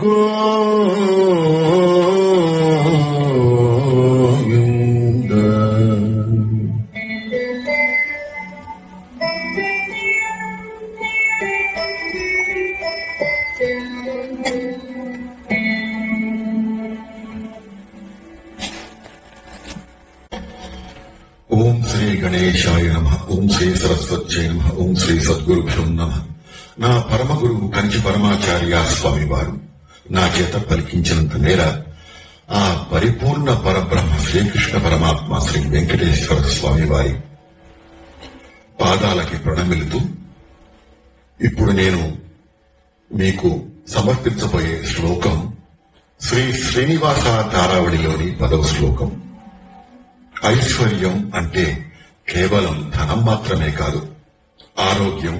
గోవింద ఓం శ్రీ గణేశాయ నమః. ఓం శ్రీ సరస్వత్యై నమః. ఓం శ్రీ సద్గురుభ్యో నమః. నా పరమ గురువు కంచి పరమాచార్య స్వామి వారు నా చేత పలికించినంత మేర ఆ పరిపూర్ణ పరబ్రహ్మ శ్రీకృష్ణ పరమాత్మ శ్రీ వెంకటేశ్వర స్వామి వారి పాదాలకి ప్రణమిలుతూ ఇప్పుడు నేను మీకు సమర్పించబోయే శ్లోకం శ్రీ శ్రీనివాస తారావళిలోని 10వ శ్లోకం. ఐశ్వర్యం అంటే కేవలం ధనం మాత్రమే కాదు, ఆరోగ్యం,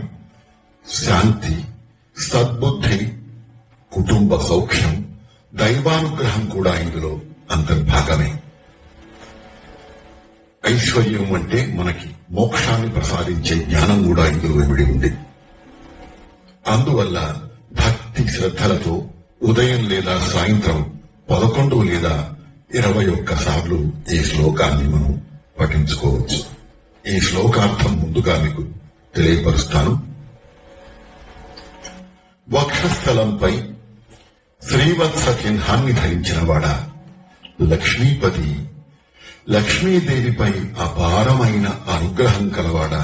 శాంతి, సద్బుద్ధి, కుటుంబ సౌఖ్యం, దైవానుగ్రహం కూడా ఇందులో అంతర్భాగమే. ఐశ్వర్యం అంటే మనకి మోక్షాన్ని ప్రసాదించే జ్ఞానం కూడా ఇందులో ఇమిడి ఉంది. అందువల్ల భక్తి శ్రద్ధలతో ఉదయం లేదా సాయంత్రం 11 లేదా 21 సార్లు ఈ శ్లోకాన్ని మనం పఠించుకోవచ్చు. ఈ శ్లోకార్థం ముందుగా మీకు తెలియపరుస్తాను. వక్షస్థలంపై శ్రీవత్స చిహ్నాన్ని ధరించిన వాడా, లక్ష్మీపతి, లక్ష్మీదేవిపై అపారమైన అనుగ్రహం కలవాడా,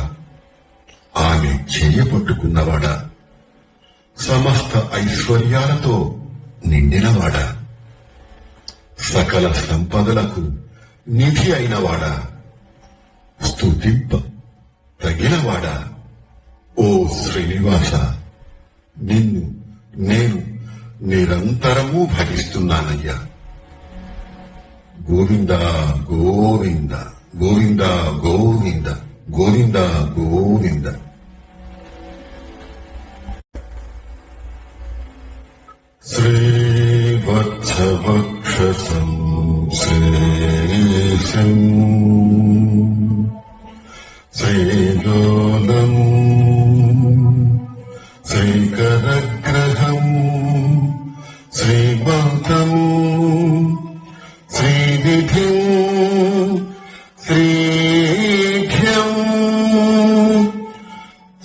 ఆమె చేయపట్టుకున్నవాడా, సమస్త ఐశ్వర్యాలతో నిండినవాడా, సకల సంపదలకు నిధి అయినవాడా, స్తుతింప తగినవాడా, ఓ శ్రీనివాస, నిన్ను నేను నిరంతరము భజిస్తున్నానయ్యా. గోవింద గోవింద గోవింద గోవింద గోవింద గోవింద. శ్రీవత్సవక్షసం శ్రీశం శ్రీలోలం శ్రీకరగ్రహం శ్రీమంతం శ్రీనిధిం శ్రీఘ్యం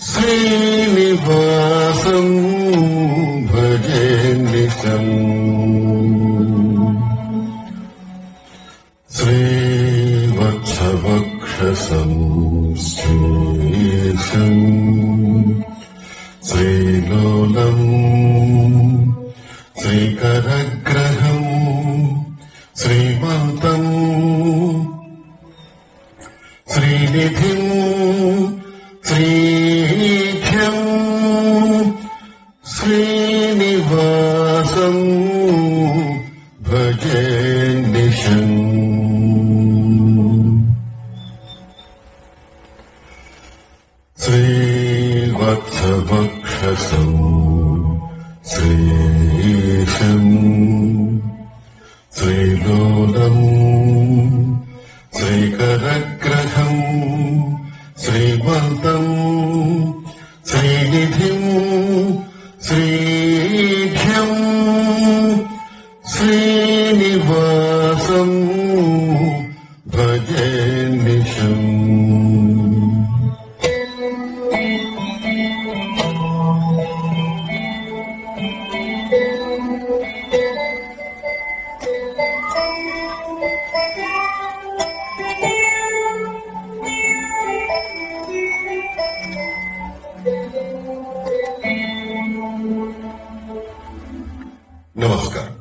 శ్రీనివాసం భజే నిశం. శ్రీవత్సవక్షసం శ్రీశం శ్రీలోలం శ్రీకరగ్రహం శ్రీమంతం శ్రీనిధిం శ్రీఘ్యం శ్రీనివాసం భజే నిశం. శ్రీవత్సవక్షసం శ్రీశం శ్రీలోలం శ్రీకరగ్రహం శ్రీమంతం శ్రీనిధిం శ్రీఘ్యం శ్రీనివాసం భజే నిశం. నమస్కారం.